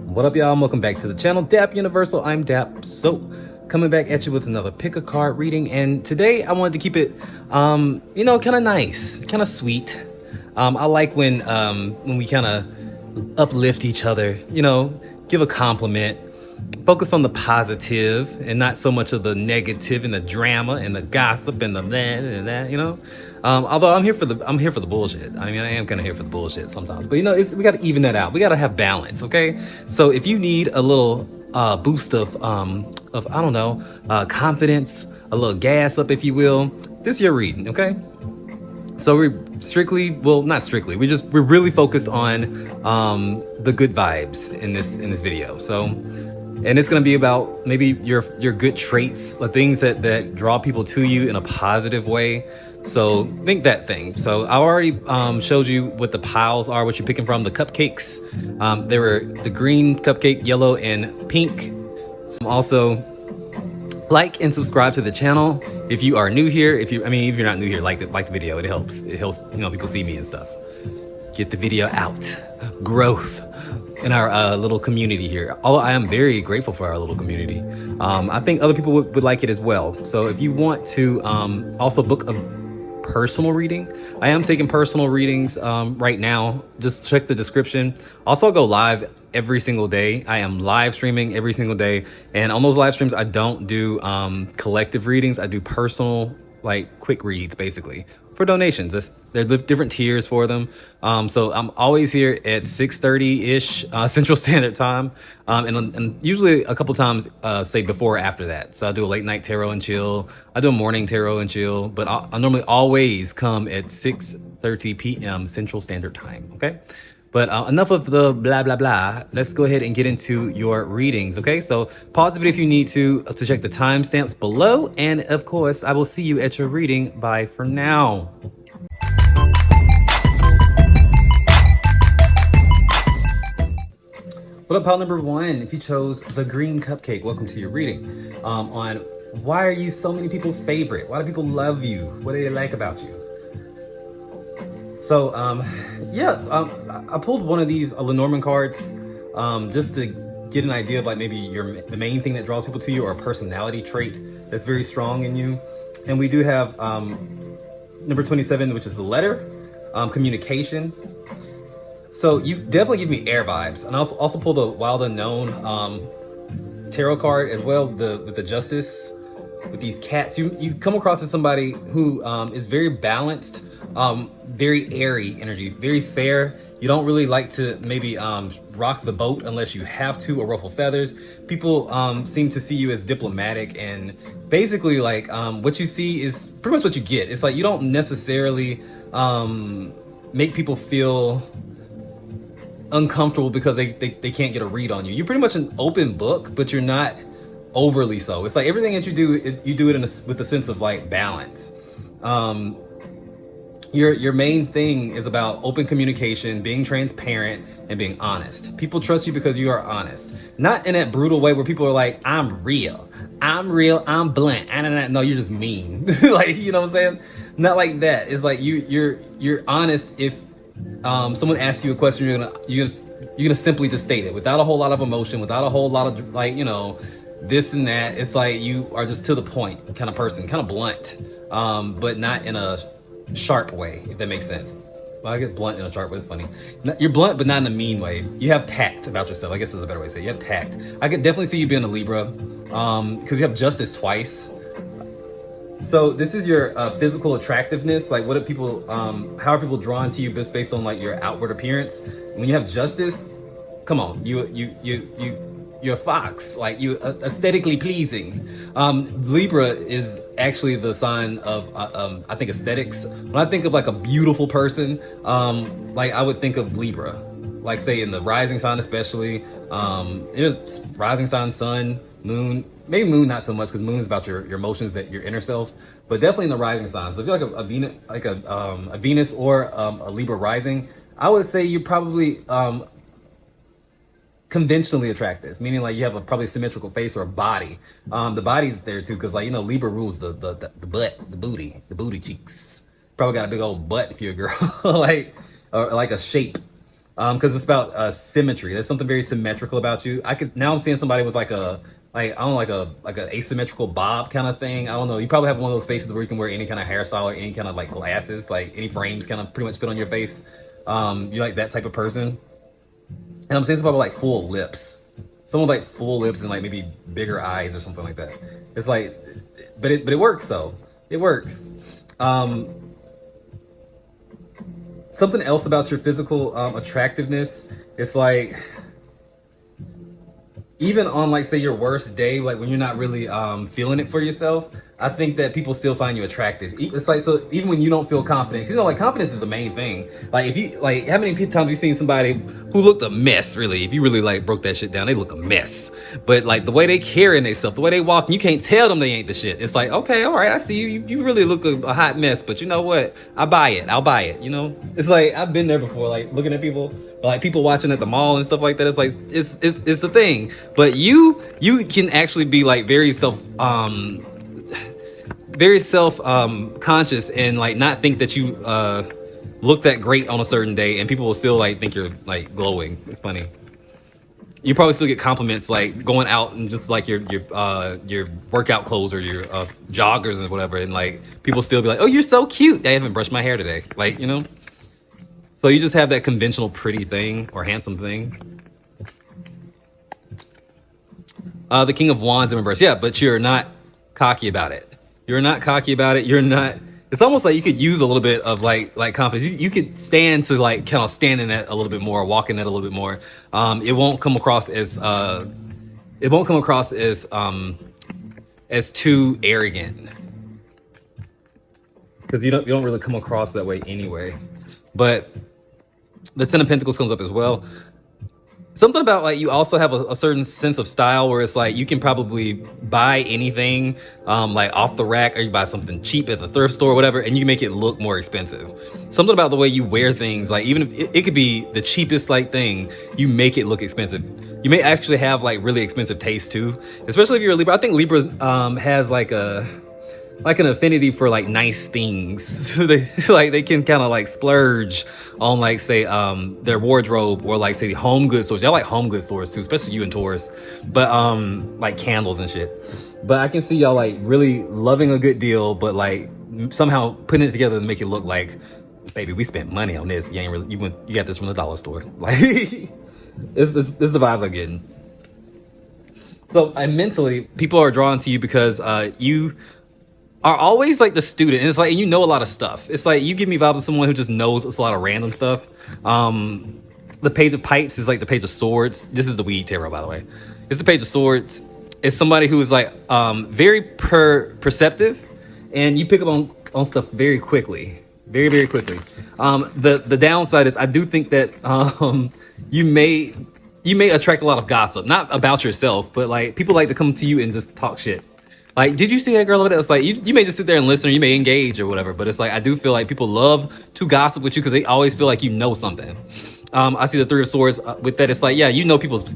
What up, y'all? Welcome back to the channel, Dap Universal. I'm Dap. So, coming back at you with another pick a card reading, and today I wanted to keep it, kind of nice, kind of sweet. I like when we kind of uplift each other, give a compliment, focus on the positive and not so much of the negative and the drama and the gossip and the that. Although I'm here for the bullshit. I mean, I am kind of here for the bullshit sometimes, but we got to even that out. We got to have balance, okay? So if you need a little boost of I don't know, confidence, a little gas up, if you will, this is your reading, okay? So we're strictly, well, not strictly, we're really focused on the good vibes in this video. So, and it's going to be about maybe your good traits, the things that draw people to you in a positive way. So think that thing. So I already showed you what the piles are, what you're picking from, the cupcakes. There were the green cupcake, yellow, and pink. So also like and subscribe to the channel if you are new here. If you're not new here, like the video. It helps. It helps, people see me and stuff. Get the video out. Growth in our little community here. I am very grateful for our little community. I think other people would like it as well. So if you want to also book a personal reading, I am taking personal readings right now. Just check the description. Also, I'll go live every single day. I am live streaming every single day, and on those live streams I don't do collective readings. I do personal, like quick reads, basically for donations. There are different tiers for them. So I'm always here at 6:30-ish Central Standard Time, and usually a couple times say before or after that. So I do a late night tarot and chill, I do a morning tarot and chill, but I normally always come at 6:30 p.m. Central Standard Time, okay? But enough of the blah, blah, blah. Let's go ahead and get into your readings, okay? So pause the video if you need to check the timestamps below. And of course, I will see you at your reading. Bye for now. What up, pile number one? If you chose the green cupcake, welcome to your reading on why are you so many people's favorite? Why do people love you? What do they like about you? So, I pulled one of these Lenormand cards just to get an idea of like maybe the main thing that draws people to you, or a personality trait that's very strong in you. And we do have number 27, which is the letter, communication. So you definitely give me air vibes. And I also pulled a Wild Unknown tarot card as well, with the Justice, with these cats. You come across as somebody who is very balanced, very airy energy, very fair. You don't really like to maybe rock the boat unless you have to, or ruffle feathers. People seem to see you as diplomatic, and basically like what you see is pretty much what you get. It's like you don't necessarily make people feel uncomfortable because they can't get a read on you. You're pretty much an open book, but you're not overly so. It's like everything that you do it with a sense of like balance. Your main thing is about open communication, being transparent, and being honest. People trust you because you are honest. Not in that brutal way where people are like, I'm real, I'm blunt. No, you're just mean. Like, you know what I'm saying? Not like that. It's like you're honest. If someone asks you a question, you're gonna simply just state it without a whole lot of emotion, without a whole lot of like, this and that. It's like you are just to the point kind of person, kind of blunt, but not in a sharp way, if that makes sense. Well, I get blunt in a sharp way. It's funny. You're blunt, but not in a mean way. You have tact about yourself. I guess is a better way to say it. You have tact. I could definitely see you being a Libra, because you have Justice twice. So this is your physical attractiveness. Like, what are people? How are people drawn to you just based on like your outward appearance? When you have Justice, come on, you're a fox, like you aesthetically pleasing. Libra is actually the sign of I think aesthetics. When I think of like a beautiful person, like I would think of Libra, like say in the rising sign, especially rising sign, sun, moon. Maybe moon not so much, because moon is about your emotions, that your inner self, but definitely in the rising sign. So if you're like a Venus or a Libra rising, I would say you're probably conventionally attractive, meaning like you have a probably symmetrical face or a body. The body's there too, because like Libra rules the butt, the booty cheeks. Probably got a big old butt if you're a girl, like, or like a shape. because it's about symmetry. There's something very symmetrical about you. I'm seeing somebody with like a like I don't know, like a asymmetrical bob kind of thing. I don't know. You probably have one of those faces where you can wear any kind of hairstyle or any kind of like glasses, like any frames kind of pretty much fit on your face. You like that type of person. And I'm seeing somebody with like full lips. Someone with like full lips and like maybe bigger eyes or something like that. It's like, but it works though. It works. Something else about your physical attractiveness. It's like, even on like say your worst day, like when you're not really feeling it for yourself, I think that people still find you attractive. It's like, so even when you don't feel confident, 'cause, you know, like confidence is the main thing. Like if you like, how many times have you seen somebody who looked a mess? Really, if you really like broke that shit down, they look a mess. But like the way they carry themselves, the way they walk, you can't tell them they ain't the shit. It's like, okay, all right, I see you. You really look a hot mess, but you know what? I buy it. I'll buy it. You know, it's like I've been there before. Like looking at people, like people watching at the mall and stuff like that. It's like it's a thing. But you can actually be like very self conscious and like not think that you look that great on a certain day, and people will still like think you're like glowing. It's funny. You probably still get compliments like going out and just like your workout clothes or your joggers and whatever, and like people still be like, oh, you're so cute. I haven't brushed my hair today, like, you know. So you just have that conventional pretty thing or handsome thing. The King of Wands in reverse. Yeah, but you're not cocky about it. You're not cocky about it. You're not. It's almost like you could use a little bit of like confidence. You could stand to like kind of stand in that a little bit more, walk in that a little bit more. It won't come across as as too arrogant, because you don't really come across that way anyway. But the Ten of Pentacles comes up as well. Something about like you also have a certain sense of style where it's like you can probably buy anything like off the rack, or you buy something cheap at the thrift store or whatever, and you make it look more expensive. Something about the way you wear things, like even if it could be the cheapest like thing, you make it look expensive. You may actually have like really expensive taste too, especially if you're a Libra. I think Libra has like an affinity for like nice things. they can kind of like splurge on like say their wardrobe, or like say home goods stores. I like home goods stores too, especially you and Taurus. But like candles and shit. But I can see y'all like really loving a good deal, but like somehow putting it together to make it look like, baby, we spent money on this. You ain't really, you got this from the dollar store. Like it's the vibes I'm getting. So mentally, people are drawn to you because you are always like the student, and it's like, and you know a lot of stuff. It's like you give me vibes of someone who just knows a lot of random stuff. The Page of Pipes is like the Page of Swords. This is the weed tarot, by the way. It's the Page of Swords. It's somebody who is like very perceptive, and you pick up on stuff very quickly, very quickly. The downside is I do think that you may attract a lot of gossip, not about yourself, but like people like to come to you and just talk shit. Like, did you see that girl over there? It's like, you may just sit there and listen, or you may engage or whatever, but it's like, I do feel like people love to gossip with you because they always feel like you know something. I see the Three of Swords with that. It's like, yeah, you know people's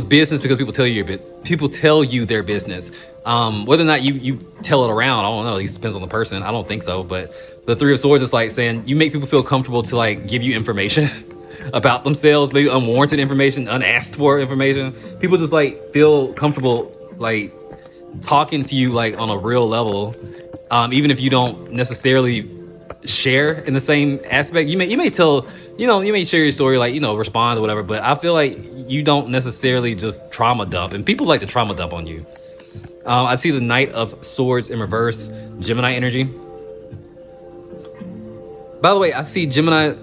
business because people tell you their business. Whether or not you tell it around, I don't know. At least depends on the person. I don't think so. But the Three of Swords is like saying you make people feel comfortable to like give you information about themselves, maybe unwarranted information, unasked for information. People just like feel comfortable like talking to you like on a real level, even if you don't necessarily share in the same aspect. You may tell, you may share your story, like, respond or whatever, but I feel like you don't necessarily just trauma dump, and people like to trauma dump on you. I see the Knight of Swords in reverse, Gemini energy. By the way, I see Gemini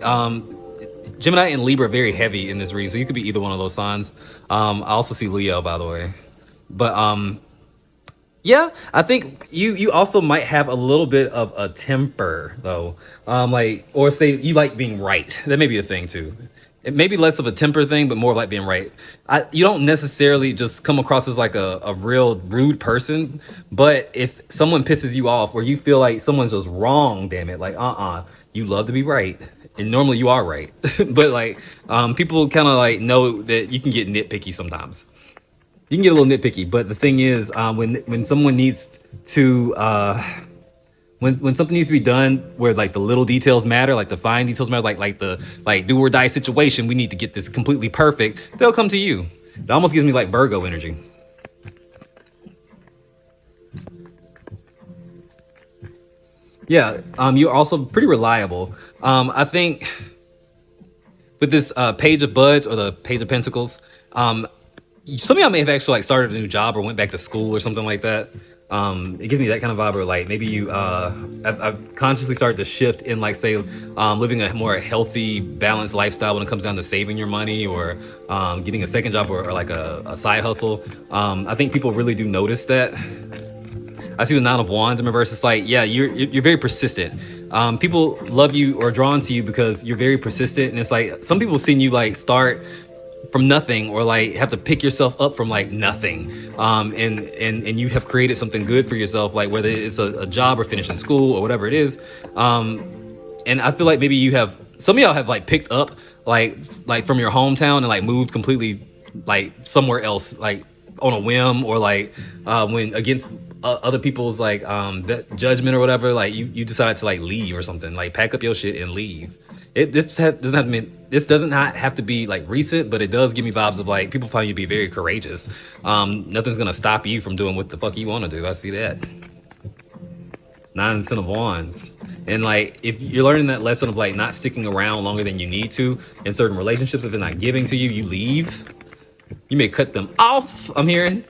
and Libra very heavy in this reading, so you could be either one of those signs. I also see Leo, by the way. But yeah, I think you also might have a little bit of a temper though. Or say you like being right. That may be a thing too. It may be less of a temper thing, but more like being right. You don't necessarily just come across as like a real rude person, but if someone pisses you off or you feel like someone's just wrong, damn it, like you love to be right. And normally you are right. But like people kind of like know that you can get nitpicky sometimes. You can get a little nitpicky, but the thing is when someone needs to when something needs to be done where like the little details matter, like the fine details matter, like the do or die situation, we need to get this completely perfect, they'll come to you. It almost gives me like Virgo energy. Yeah, you're also pretty reliable. I think with this Page of Buds or the Page of Pentacles, some of y'all may have actually like started a new job or went back to school or something like that. It gives me that kind of vibe, or like maybe you I've consciously started to shift in like say living a more healthy, balanced lifestyle when it comes down to saving your money or getting a second job or like a side hustle. I think people really do notice that. I see the Nine of Wands in reverse. It's like, yeah, you're very persistent. People love you or drawn to you because you're very persistent. And it's like, some people have seen you like start from nothing or like have to pick yourself up from like nothing. And you have created something good for yourself, like whether it's a job or finishing school or whatever it is. And I feel like maybe you have, some of y'all have like picked up like from your hometown and like moved completely like somewhere else, like on a whim or like when against other people's like judgment or whatever, like you decide to like leave or something, like pack up your shit and leave. This doesn't have to be like recent, but it does give me vibes of like people find you to be very courageous. Nothing's gonna stop you from doing what the fuck you want to do. I see that. 9 and 10 of Wands. And like if you're learning that lesson of like not sticking around longer than you need to in certain relationships, if they're not giving to you, you leave. You may cut them off, I'm hearing.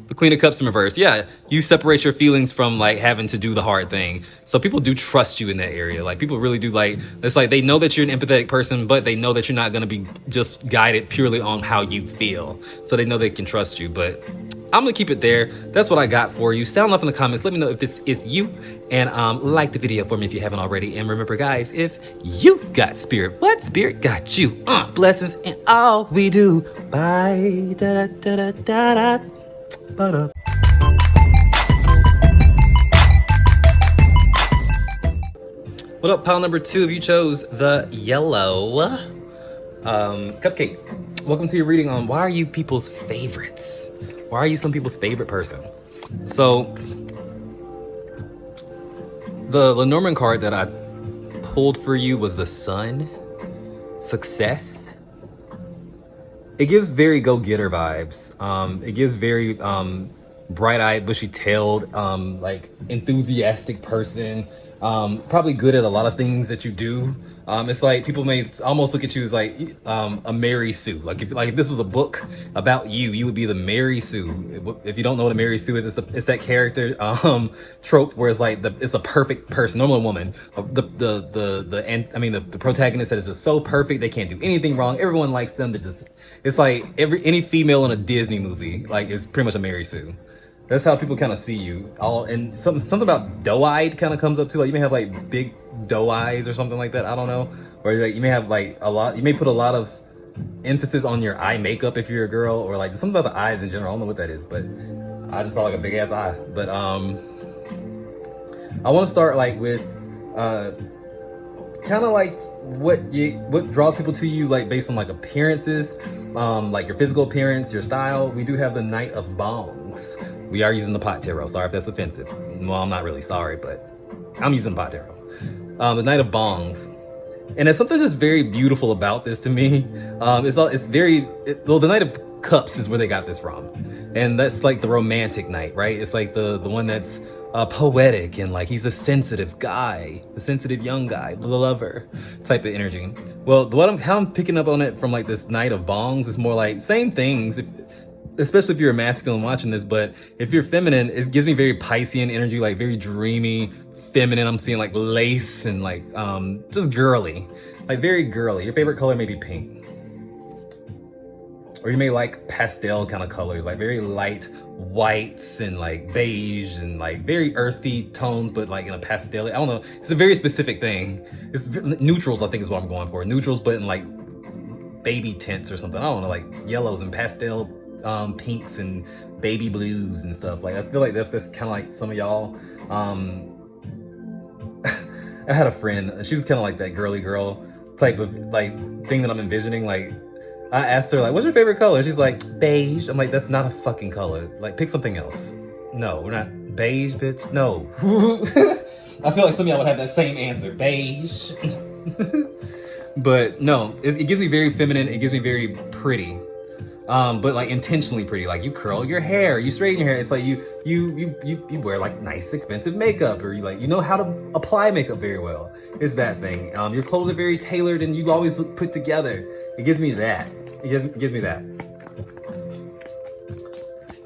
The Queen of Cups in reverse. Yeah, you separate your feelings from like having to do the hard thing. So people do trust you in that area. Like people really do like, it's like they know that you're an empathetic person, but they know that you're not gonna be just guided purely on how you feel. So they know they can trust you, but I'm gonna keep it there. That's what I got for you. Sound off in the comments. Let me know if this is you. And like the video for me if you haven't already. And remember guys, if you got spirit, what spirit got you? Blessings in all we do. Bye. Da, da, da, da, da. Ba-da. What up, pile number 2? If you chose the yellow cupcake, welcome to your reading on why are you people's favorites? Why are you some people's favorite person? So the Lenormand card that I pulled for you was the Sun, success. It gives very go-getter vibes. It gives very bright-eyed, bushy-tailed, like enthusiastic person. Probably good at a lot of things that you do. It's like people may almost look at you as like a Mary Sue. Like if this was a book about you, you would be the Mary Sue. If you don't know what a Mary Sue is, it's that character trope where it's like it's a perfect person, normally a woman. The protagonist that is just so perfect they can't do anything wrong. Everyone likes them. They're just, it's like any female in a Disney movie like is pretty much a Mary Sue. That's how people kind of see you. And something about doe-eyed kind of comes up too. Like you may have like big doe eyes or something like that. I don't know. Or like you may have like you may put a lot of emphasis on your eye makeup if you're a girl, or like something about the eyes in general. I don't know what that is, but I just saw like a big ass eye. But I want to start like with kind of like what draws people to you, like based on like appearances, like your physical appearance, your style. We do have the Knight of Bongs. We are using the pot tarot. Sorry if that's offensive. Well, I'm not really sorry, but I'm using pot tarot. The Knight of Bongs. And there's something just very beautiful about this to me. Well, the Knight of Cups is where they got this from. And that's like the romantic knight, right? It's like the one that's poetic and like he's a sensitive guy, the sensitive young guy, the lover type of energy. Well, how I'm picking up on it from like this Knight of Bongs is more like same things. Especially if you're a masculine watching this, but if you're feminine, it gives me very Piscean energy, like very dreamy, feminine. I'm seeing like lace and like just girly, like very girly. Your favorite color may be pink, or you may like pastel kind of colors, like very light whites and like beige and like very earthy tones, but like in a pastel. I don't know. It's a very specific thing. It's neutrals, I think, is what I'm going for. Neutrals, but in like baby tints or something. I don't know, like yellows and pastel. Pinks and baby blues and stuff. Like I feel like that's kind of like some of y'all. I had a friend. She was kind of like that girly girl type of like thing that I'm envisioning. Like I asked her like, "What's your favorite color?" She's like, "Beige." I'm like, "That's not a fucking color. Like pick something else." No, we're not beige, bitch. No. I feel like some of y'all would have that same answer, beige. But no, it gives me very feminine. It gives me very pretty. But like intentionally pretty. Like you curl your hair, you straighten your hair. It's like you wear like nice expensive makeup, or you know how to apply makeup very well. It's that thing. Your clothes are very tailored and you always look put together. It gives me that. It gives me that.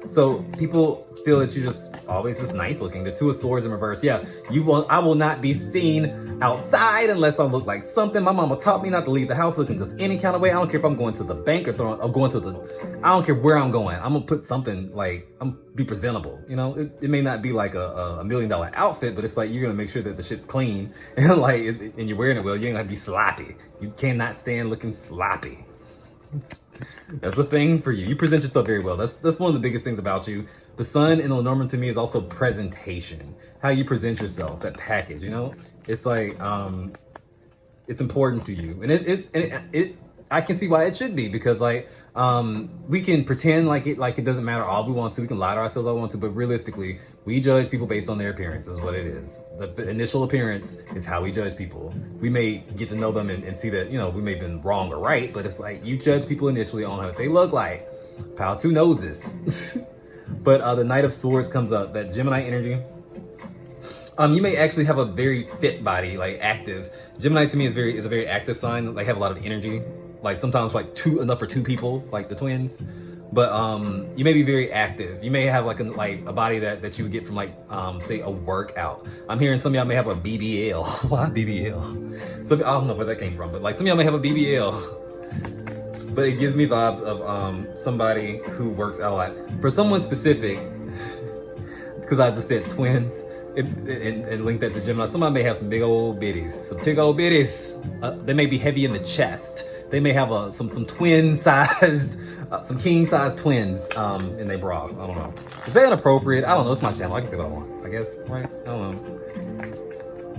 So people feel that you just always just nice looking. The Two of Swords in reverse. Yeah, I will not be seen outside unless I look like something. My mama taught me not to leave the house looking just any kind of way. I don't care if I'm going to the bank or going to I don't care where I'm going. I'm gonna put something like, I'm be presentable. You know, it may not be like a $1 million outfit, but it's like you're gonna make sure that the shit's clean and like, and you're wearing it well. You ain't gonna be sloppy. You cannot stand looking sloppy. That's the thing for you. You present yourself very well. That's one of the biggest things about you. The sun in Lenormand to me is also presentation. How you present yourself, that package, you know? It's like, it's important to you. And I can see why it should be, because like, we can pretend like it doesn't matter all we want to. We can lie to ourselves all we want to, but realistically, we judge people based on their appearance is what it is. The initial appearance is how we judge people. We may get to know them and see that, you know, we may have been wrong or right, but it's like you judge people initially on what they look like. Power two noses. But the Knight of Swords comes up, that Gemini energy. You may actually have a very fit body, like active. Gemini to me is a very active sign. Like have a lot of energy. Like sometimes like enough for two people, like the twins. But you may be very active. You may have like a body that you would get from like say a workout. I'm hearing some of y'all may have a BBL. Why BBL? I don't know where that came from, but like some of y'all may have a BBL. But it gives me vibes of somebody who works out a lot. For someone specific, because I just said twins, and link that to Gemini, somebody may have some big old bitties. Some big old bitties. They may be heavy in the chest. They may have some twin-sized, some king-sized twins in their bra. I don't know. Is that inappropriate? I don't know. It's my channel. I can say what I want, I guess, right? I don't know.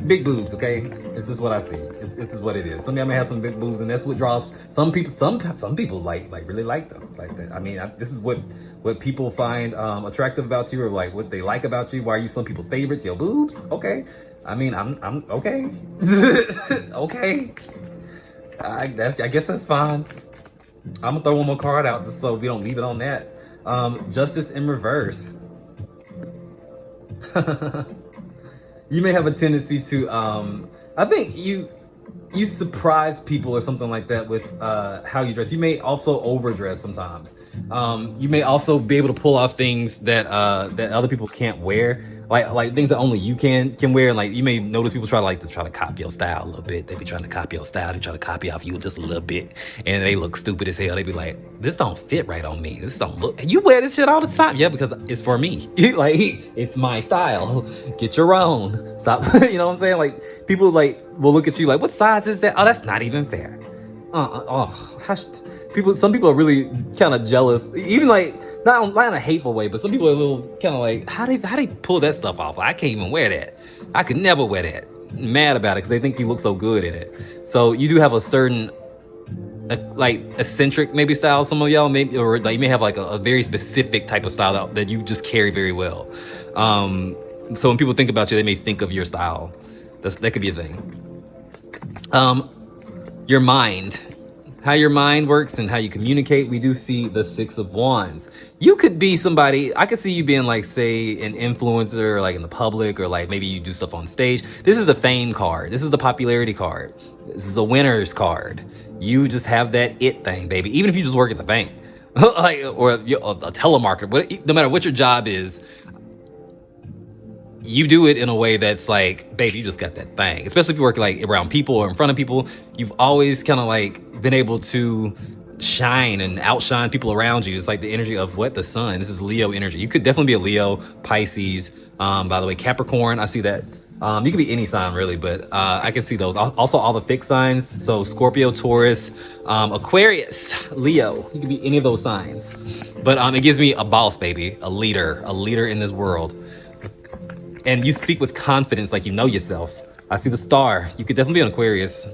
Big boobs, okay? This is what I see. This is what it is. Some of y'all may have some big boobs, and that's what draws some people. Some people like really like them, like that. I mean, this is what people find attractive about you, or like what they like about you. Why are you some people's favorites? Your boobs, okay? I mean, I'm okay. Okay. I guess that's fine. I'm gonna throw one more card out just so we don't leave it on that. Justice in reverse. You may have a tendency to, I think you surprise people or something like that with how you dress. You may also overdress sometimes. You may also be able to pull off things that that other people can't wear, like things that only you can wear. Like you may notice people try to copy your style a little bit. They be trying to copy your style. They try to copy off you just a little bit, and they look stupid as hell. They be like, "This don't fit right on me. This don't look." You wear this shit all the time, yeah, because it's for me. Like it's my style. Get your own. Stop. You know what I'm saying? Like people like will look at you like, "What size is that?" Oh, that's not even fair. Some people are really kind of jealous, even like not in a hateful way, but some people are a little kind of like, how they pull that stuff off? I can't even wear that. I could never wear that. Mad about it because they think you look so good in it. So you do have a certain like eccentric maybe style. Some of y'all maybe, or like you may have like a very specific type of style that you just carry very well. So when people think about you, they may think of your style. That could be a thing. Your mind. How your mind works and how you communicate. We do see the Six of Wands. You could be somebody, I could see you being like, say, an influencer, like in the public, or like maybe you do stuff on stage. This is a fame card. This is the popularity card. This is a winner's card. You just have that it thing, baby. Even if you just work at the bank, like, or a telemarketer, but no matter what your job is, you do it in a way that's like, baby, you just got that thing. Especially if you work like around people or in front of people, you've always kind of like been able to shine and outshine people around you. It's like the energy of what? The sun. This is Leo energy. You could definitely be a Leo, Pisces, by the way, Capricorn. I see that. You could be any sign really, but I can see those. Also all the fixed signs. So Scorpio, Taurus, Aquarius, Leo. You could be any of those signs. But it gives me a boss, baby, a leader in this world. And you speak with confidence, like you know yourself. I see the star. You could definitely be an Aquarius.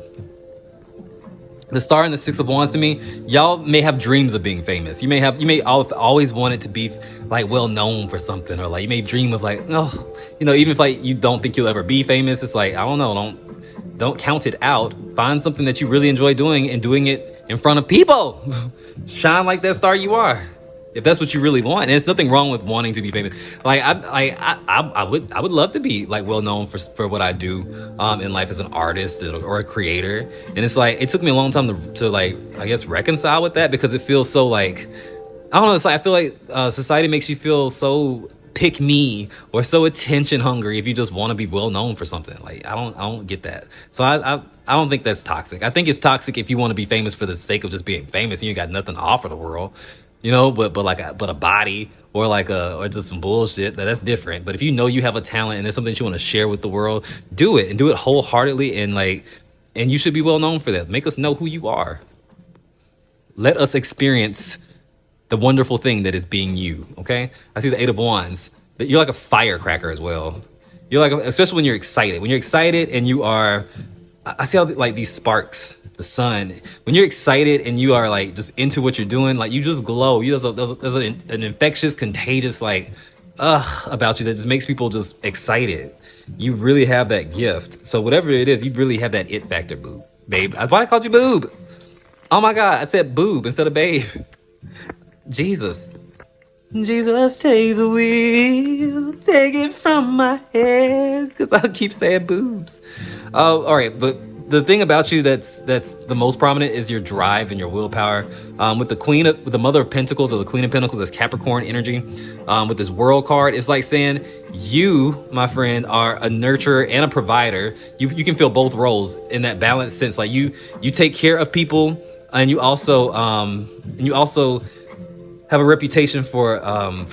The Star and the Six of Wands to me, y'all may have dreams of being famous. You may always want it to be like well known for something, or like you may dream of like, oh, you know, even if like you don't think you'll ever be famous, it's like, I don't know, don't count it out. Find something that you really enjoy doing and doing it in front of people. Shine like that star you are, if that's what you really want. And there's nothing wrong with wanting to be famous. Like I would love to be like well known for what I do in life as an artist or a creator. And it's like it took me a long time to like, I guess, reconcile with that, because it feels so like, I don't know, it's like I feel like society makes you feel so pick me or so attention hungry if you just want to be well known for something. Like I don't get that. So I don't think that's toxic. I think it's toxic if you want to be famous for the sake of just being famous and you got nothing to offer the world, you know, but a body or like or just some bullshit, that's different. But if you know you have a talent and there's something that you want to share with the world, do it, and do it wholeheartedly, and you should be well known for that. Make us know who you are. Let us experience the wonderful thing that is being you. Okay, I see the Eight of Wands. That you're like a firecracker as well. You're like, especially when you're excited. When you're excited and you are, I see how like these sparks, the sun. When you're excited and you are like just into what you're doing, like you just glow. There's an infectious, contagious like about you that just makes people just excited. You really have that gift. So whatever it is, you really have that it factor, boob, babe. That's why I called you boob. Oh my God, I said boob instead of babe. Jesus, take the wheel, take it from my hands, because I'll keep saying boobs. Oh, all right, but the thing about you that's the most prominent is your drive and your willpower. With the Mother of Pentacles or the Queen of Pentacles, that's Capricorn energy. With this World card, it's like saying you, my friend, are a nurturer and a provider. You can feel both roles in that balanced sense. Like you take care of people, and you also have a reputation for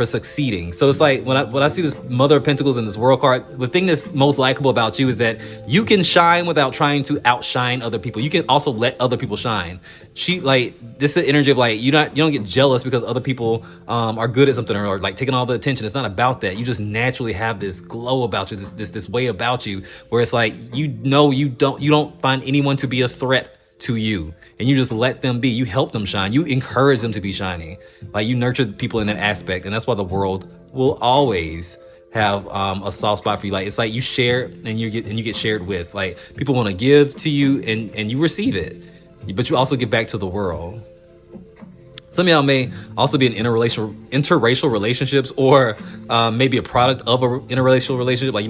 succeeding. So it's like when I see this Mother of Pentacles in this World card, the thing that's most likable about you is that you can shine without trying to outshine other people. You can also let other people shine. This is the energy of like you don't get jealous because other people are good at something or like taking all the attention. It's not about that. You just naturally have this glow about you, this way about you, where it's like you don't find anyone to be a threat to you, and you just let them be. You help them shine. You encourage them to be shining. Like you nurture people in that aspect, and that's why the world will always have a soft spot for you. Like it's like you share and you get shared with. Like people want to give to you, and you receive it, but you also give back to the world. Some of y'all may also be in interracial relationships, or maybe a product of a interracial relationship. Like you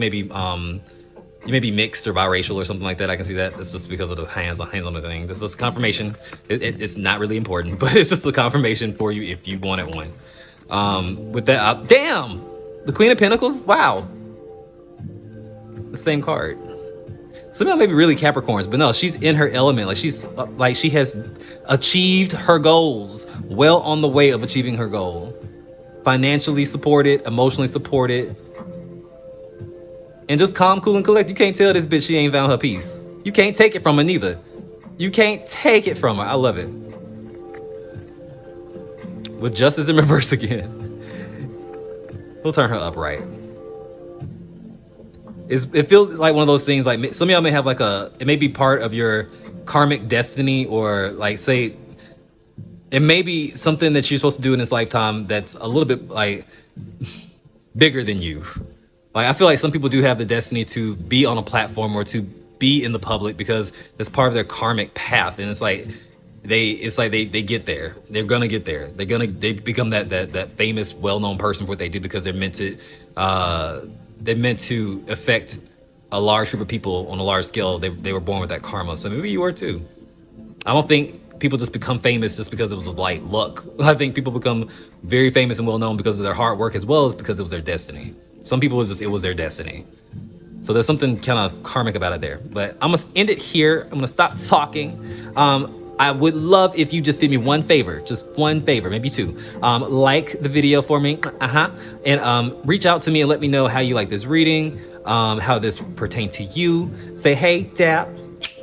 may be mixed or biracial or something like that. I can see that. It's just because of the hands on the thing. This is confirmation. It's not really important, but it's just a confirmation for you if you wanted one. With that, damn, the Queen of Pentacles. Wow, the same card. Some of y'all may be really Capricorns, but no, she's in her element. Like she has achieved her goals, well on the way of achieving her goal. Financially supported, emotionally supported. And just calm, cool, and collect. You can't tell this bitch she ain't found her peace. You can't take it from her neither. You can't take it from her. I love it. With justice in reverse again. We'll turn her upright. It feels like one of those things, like some of y'all may have like it may be part of your karmic destiny, or like say, it may be something that you're supposed to do in this lifetime that's a little bit like bigger than you. Like I feel like some people do have the destiny to be on a platform or to be in the public because that's part of their karmic path, and it's like they get there. They're gonna get there. They become that famous, well-known person for what they do because they're meant to affect a large group of people on a large scale. They were born with that karma. So maybe you are too. I don't think people just become famous just because it was like luck. I think people become very famous and well-known because of their hard work as well as because it was their destiny. Some people it was their destiny. So there's something kind of karmic about it there. But I'm gonna end it here. I'm gonna stop talking. I would love if you just did me one favor, just one favor, maybe two. Like the video for me, and reach out to me and let me know how you like this reading, how this pertained to you. Say, hey, Dap,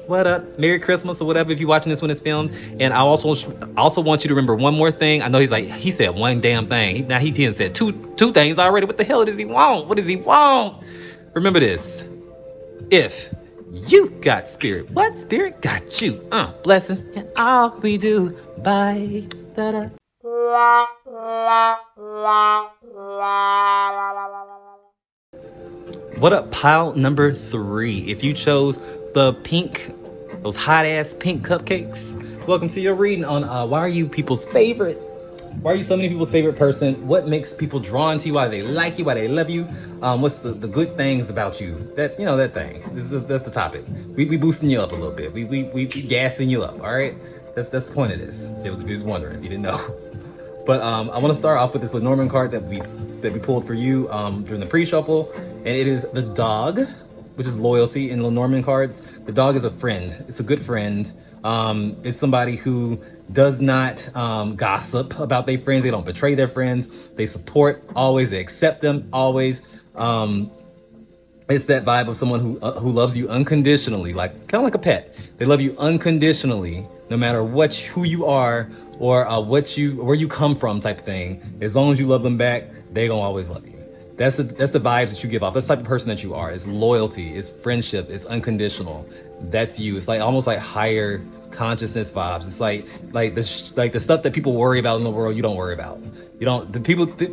what up? Merry Christmas or whatever if you're watching this when it's filmed. And I also want you to remember one more thing. I know he said one damn thing. Now he said two things already. What the hell does he want? What does he want? Remember this. If You got spirit. What spirit got you? Blessings in all we do. Bye. Da-da. What up, pile number 3? If you chose the pink, those hot ass pink cupcakes, welcome to your reading on why are you people's favorite? Why are you so many people's favorite person? What makes people drawn to you? Why they like you? Why they love you? What's the good things about you? That, you know, that thing. That's the topic. We boosting you up a little bit. We gassing you up. All right. That's the point of this. If you was wondering, if you didn't know. But I want to start off with this Lenormand card that we pulled for you during the pre-shuffle, and it is the dog, which is loyalty in Lenormand cards. The dog is a friend. It's a good friend. It's somebody who does not gossip about their friends. They don't betray their friends. They support always. They accept them always. It's that vibe of someone who loves you unconditionally, like kind of like a pet. They love you unconditionally, no matter who you are or where you come from, type of thing. As long as you love them back, they gonna always love you. That's the vibes that you give off. That's the type of person that you are. It's loyalty, it's friendship, it's unconditional. That's you. It's like almost like higher consciousness vibes. It's like the stuff that people worry about in the world, you don't worry about. You don't,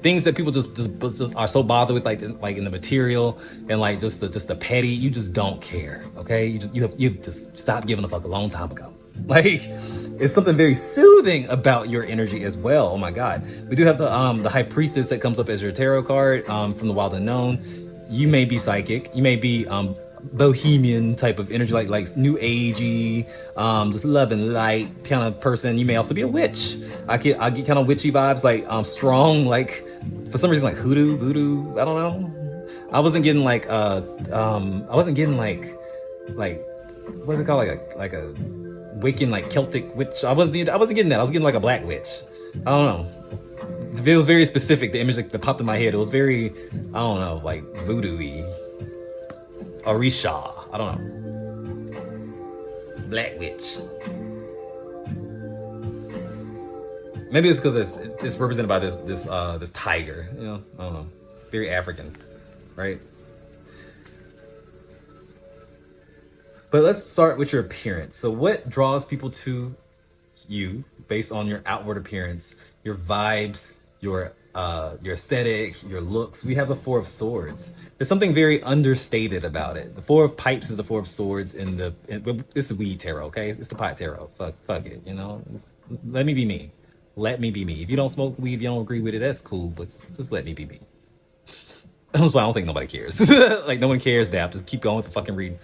things that people just are so bothered with, like in the material and like just the petty, you just don't care. Okay, you just stopped giving a fuck a long time ago. Like, it's something very soothing about your energy as well. Oh my God. We do have the High Priestess that comes up as your tarot card from the Wild Unknown. You may be psychic. You may be bohemian type of energy, like new agey, just love and light kind of person. You may also be a witch. I get kind of witchy vibes, like strong, like for some reason like hoodoo, voodoo. I don't know. I wasn't getting like what's it called, like a Wiccan, like Celtic witch. I wasn't getting that. I was getting like a black witch. I don't know. It was very specific. The image that popped in my head, it was very, I don't know, like voodoo-y. Orisha. I don't know. Black witch. Maybe it's because it's represented by this tiger. You know, I don't know. Very African, right? But let's start with your appearance. So what draws people to you based on your outward appearance, your vibes, your aesthetic, your looks? We have the Four of Swords. There's something very understated about it. The Four of Pipes is the Four of Swords it's the weed tarot, okay? It's the pot tarot. Fuck it, you know? Let me be me. Let me be me. If you don't smoke weed, if you don't agree with it, that's cool, but just let me be me. That's why I don't think nobody cares. Like, no one cares, Dap. Just keep going with the fucking reading.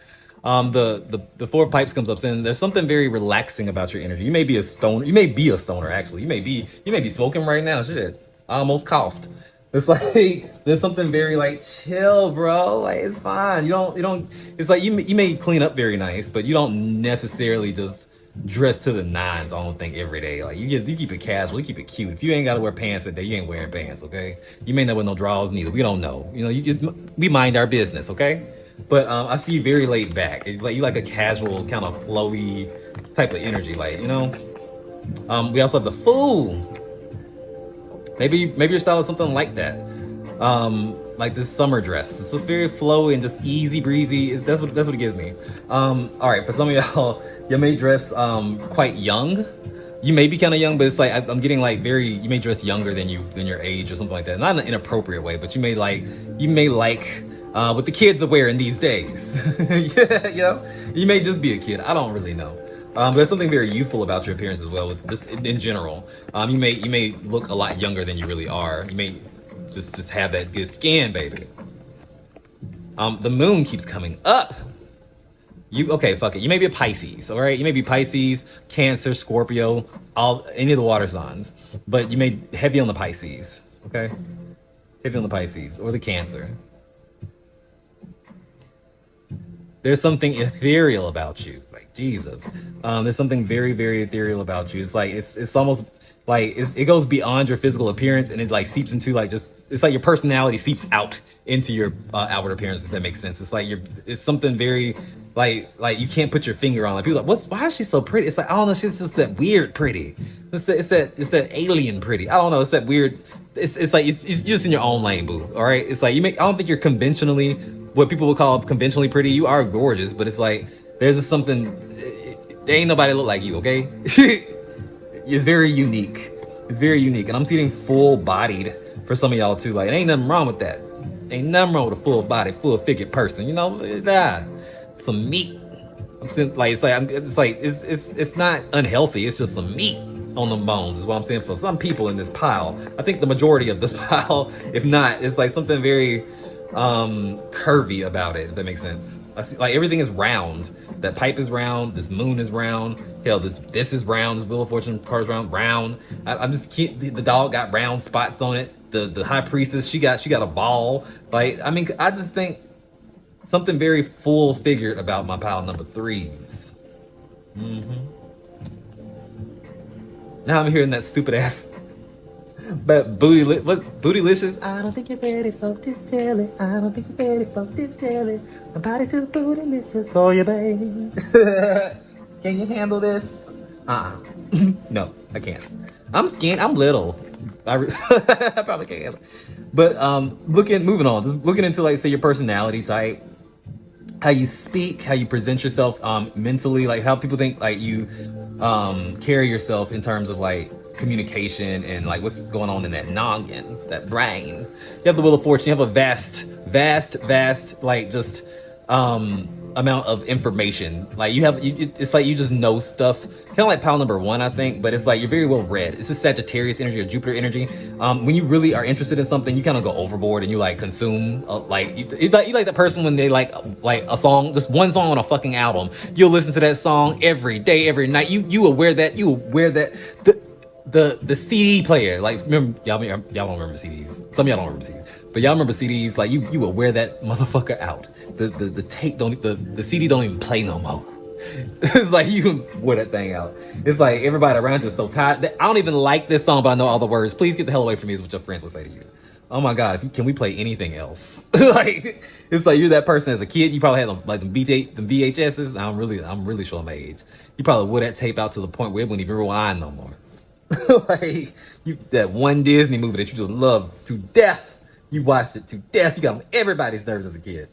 The Four of Pipes comes up saying there's something very relaxing about your energy. You may be a stoner. You may be a stoner, actually. You may be smoking right now. Shit. I almost coughed. It's like there's something very like chill, bro. Like, it's fine. You don't it's like you may clean up very nice, but you don't necessarily just dress to the nines, I don't think, every day. Like, you keep it casual, you keep it cute. If you ain't gotta wear pants that day, you ain't wearing pants, okay? You may not wear no drawers neither. We don't know. You know, we mind our business, okay? But I see you very laid back. It's like you like a casual, kind of flowy type of energy, like, you know. We also have the Fool. Maybe your style is something like that. Like this summer dress. It's just very flowy and just easy breezy. That's what it gives me. All right, for some of y'all may dress quite young. You may be kind of young, but it's like I'm getting like you may dress younger than your age or something like that. Not in an inappropriate way, but you may like what the kids are wearing these days. Yeah, you know, you may just be a kid. I don't really know. But there's something very youthful about your appearance as well, with just in general. You may look a lot younger than you really are. You may just have that good skin, baby. The moon keeps coming up. Okay, fuck it. You may be a Pisces, all right? You may be Pisces, Cancer, Scorpio, any of the water signs, but you may heavy on the Pisces, okay? Heavy on the Pisces or the Cancer. There's something ethereal about you, like Jesus. There's something very, very ethereal about you. It's like it's almost like it goes beyond your physical appearance, and it like seeps into like it's like your personality seeps out into your outward appearance. If that makes sense, it's like it's something very like you can't put your finger on. Like, people are like, why is she so pretty? It's like, I don't know, she's just that weird pretty. It's that alien pretty. I don't know. It's that weird. It's like you're just in your own lane, boo. All right. It's like I don't think you're conventionally what people would call conventionally pretty. You are gorgeous, but it's like there's just something. There ain't nobody look like you, okay? It's very unique. It's very unique, and I'm seeing full-bodied for some of y'all too. Like, ain't nothing wrong with that. Ain't nothing wrong with a full-bodied, full-figured person. You know, some meat. I'm saying, like, it's not unhealthy. It's just some meat on them bones. Is what I'm saying for some people in this pile. I think the majority of this pile, if not, it's like something very curvy about it. If that makes sense. I see, like, everything is round. That pipe is round. This moon is round. Hell, this is round. This Wheel of Fortune card is round. I'm just the dog got round spots on it. The high priestess, she got a ball. Like, I mean, I just think something very full figured about my pile number 3s. Now I'm hearing that stupid ass. But what's bootylicious? I don't think you're ready for this jelly. I don't think you're ready for this jelly. My body too bootylicious for you, baby. Can you handle this? No, I can't. I'm skinny. I'm little. I probably can't handle it. But moving on. Just looking into, like, say, your personality type, how you speak, how you present yourself mentally, like how people think like you carry yourself in terms of like communication and like what's going on in that noggin, that brain. You have the Wheel of Fortune. You have a vast like just amount of information. Like it's like you just know stuff. Kind of like pile number 1, I think, but it's like you're very well read. It's a Sagittarius energy or Jupiter energy. When you really are interested in something, you kind of go overboard and you like consume. You like that person when they like a song, just one song on a fucking album. You'll listen to that song every day, every night. You aware that the CD player, like, remember, y'all don't remember CDs. Some of y'all don't remember CDs, but y'all remember CDs. Like you will wear that motherfucker out. The tape the CD don't even play no more. It's like you can wear that thing out. It's like everybody around you is so tired. I don't even like this song, but I know all the words. Please get the hell away from me is what your friends would say to you. Oh my God, can we play anything else? Like, it's like you're that person as a kid. You probably had like the VHSs. I'm really showing my age. You probably wore that tape out to the point where it wouldn't even rewind no more. Like that one Disney movie that you just loved to death. You watched it to death. You got on everybody's nerves as a kid.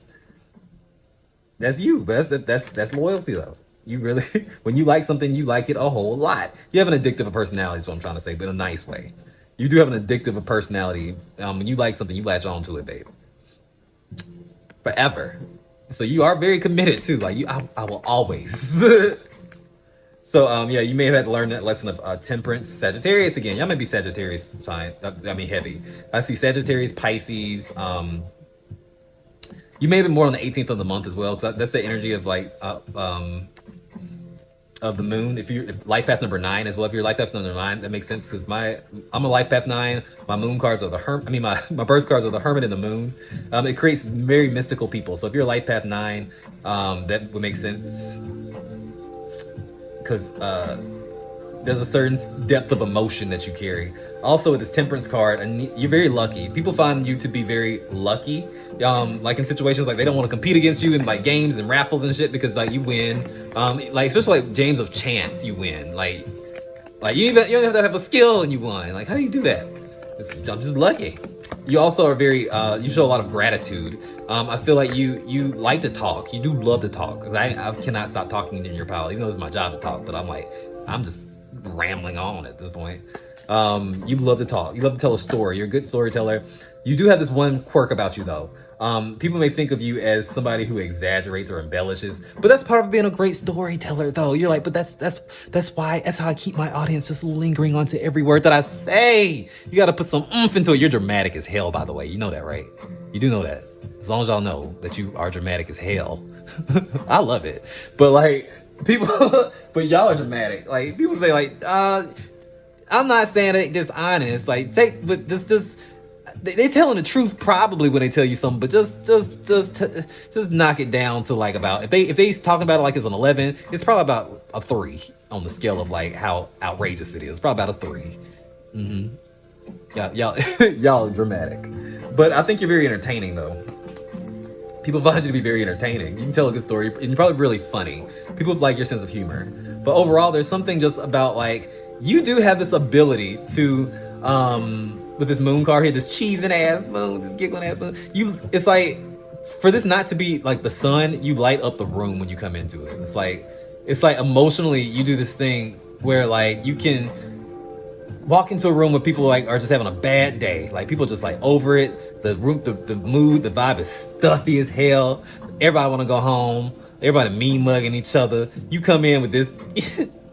That's you, but that's loyalty though. You really, when you like something, you like it a whole lot. You have an addictive personality is what I'm trying to say, but in a nice way. You do have an addictive personality. When you like something, you latch on to it, babe. Forever. So you are very committed too. Like I will always. So yeah, you may have had to learn that lesson of temperance. Sagittarius again. Y'all may be Sagittarius sign. I mean heavy. I see Sagittarius, Pisces. You may have been more on the 18th of the month as well. Cause that's the energy of like of the moon. If life path number 9 as well. If you're life path number 9, that makes sense because I'm a life path 9. My moon cards are the hermit. I mean my birth cards are the hermit and the moon. It creates very mystical people. So if you're life path 9, that would make sense because there's a certain depth of emotion that you carry. Also with this temperance card, and you're very lucky. People find you to be very lucky. Like in situations like they don't want to compete against you in like games and raffles and shit because like you win. Like especially like games of chance, you win. Like you don't have to have a skill and you won. Like how do you do that? I'm just lucky. You also are very you show a lot of gratitude. I feel like you like to talk. You do love to talk. I cannot stop talking in your pile, even though it's my job to talk. But I'm just rambling on at this point. You love to talk. You love to tell a story. You're a good storyteller. You do have this one quirk about you though. People may think of you as somebody who exaggerates or embellishes, but that's part of being a great storyteller though. You're like, but that's how I keep my audience just lingering onto every word that I say. You gotta put some oomph into it. You're dramatic as hell, by the way. You know that, right? You do know that. As long as y'all know that you are dramatic as hell. I love it. But like people, but y'all are dramatic. Like people say like, I'm not saying it dishonest. Like they're telling the truth probably when they tell you something, but just knock it down to like about if they talking about it like it's an 11, it's probably about a 3 on the scale of like how outrageous it is. Probably about a 3. Y'all are dramatic, but I think you're very entertaining though. People find you to be very entertaining. You can tell a good story, and you're probably really funny. People like your sense of humor, but overall, there's something just about like you do have this ability to with this moon card here, this cheesing ass moon, this giggling ass moon. It's like for this not to be like the sun, you light up the room when you come into it. It's like emotionally you do this thing where like you can walk into a room where people like are just having a bad day. Like people just like over it. The room, the mood, the vibe is stuffy as hell. Everybody want to go home. Everybody mean mugging each other. You come in with this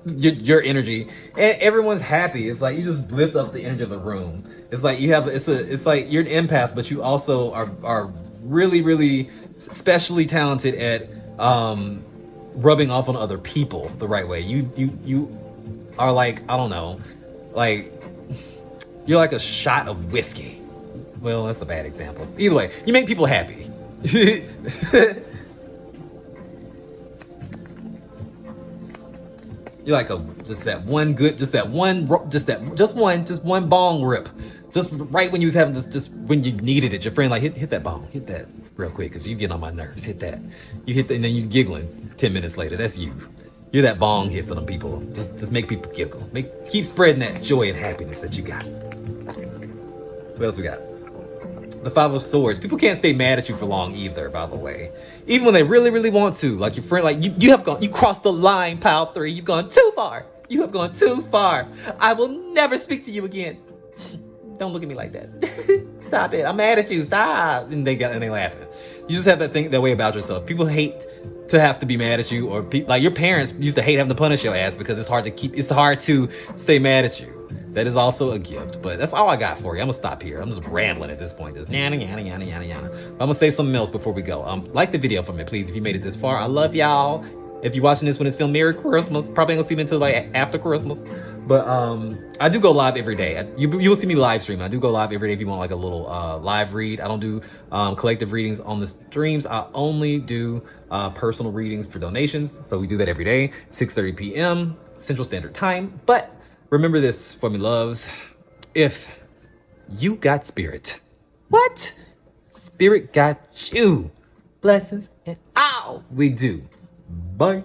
your energy, and everyone's happy. It's like you just lift up the energy of the room. It's like you have it's like you're an empath, but you also are really really specially talented at rubbing off on other people the right way. You are like, I don't know, like you're like a shot of whiskey. Well, that's a bad example. Either way, you make people happy. You're like just one bong rip, just right when you was having just when you needed it. Your friend like hit that bong, hit that real quick because you get on my nerves. Hit that, you hit that, and then you giggling 10 minutes later. That's you. You're that bong hit for them people. Just make people giggle. Keep spreading that joy and happiness that you got. What else we got? The Five of Swords. People can't stay mad at you for long either, by the way. Even when they really, really want to. Like your friend, like you crossed the line, pile 3. You've gone too far. You have gone too far. I will never speak to you again. Don't look at me like that. Stop it. I'm mad at you. Stop. And they laughing. You just have that way about yourself. People hate to have to be mad at you, or like your parents used to hate having to punish your ass because it's hard to stay mad at you. That is also a gift, but that's all I got for you. I'm gonna stop here. I'm just rambling at this point. Just yana, yana, yana, yana, yana. I'm gonna say something else before we go. Like the video for me, please, if you made it this far. I love y'all. If you're watching this when it's filmed, Merry Christmas. Probably ain't gonna see me until like after Christmas. But I do go live every day. You will see me live stream. I do go live every day if you want like a little live read. I don't do collective readings on the streams. I only do personal readings for donations. So we do that every day, 6:30 p.m. Central Standard Time. But remember this for me, loves. If you got spirit, what? Spirit got you. Blessings and all we do. Bye.